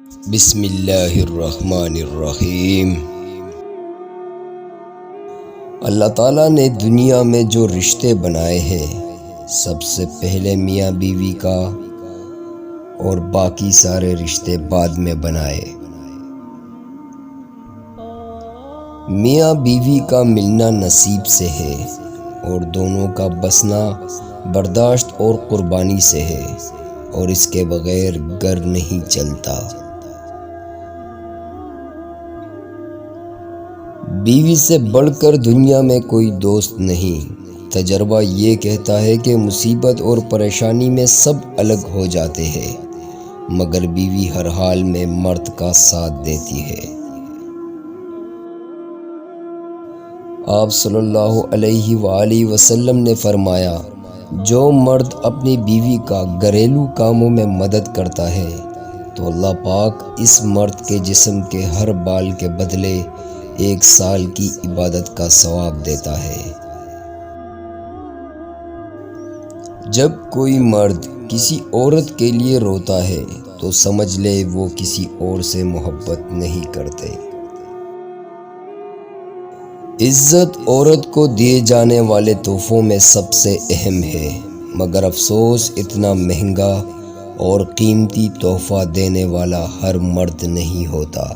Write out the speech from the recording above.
بسم اللہ الرحمن الرحیم۔ اللہ تعالیٰ نے دنیا میں جو رشتے بنائے ہیں، سب سے پہلے میاں بیوی کا اور باقی سارے رشتے بعد میں بنائے۔ میاں بیوی کا ملنا نصیب سے ہے اور دونوں کا بسنا برداشت اور قربانی سے ہے، اور اس کے بغیر گھر نہیں چلتا۔ بیوی سے بڑھ کر دنیا میں کوئی دوست نہیں۔ تجربہ یہ کہتا ہے کہ مصیبت اور پریشانی میں سب الگ ہو جاتے ہیں، مگر بیوی ہر حال میں مرد کا ساتھ دیتی ہے۔ آپ صلی اللہ علیہ وآلہ وسلم نے فرمایا، جو مرد اپنی بیوی کا گھریلو کاموں میں مدد کرتا ہے تو اللہ پاک اس مرد کے جسم کے ہر بال کے بدلے 1 سال کی عبادت کا ثواب دیتا ہے۔ جب کوئی مرد کسی عورت کے لیے روتا ہے تو سمجھ لے وہ کسی اور سے محبت نہیں کرتے۔ عزت عورت کو دیے جانے والے تحفوں میں سب سے اہم ہے، مگر افسوس اتنا مہنگا اور قیمتی تحفہ دینے والا ہر مرد نہیں ہوتا۔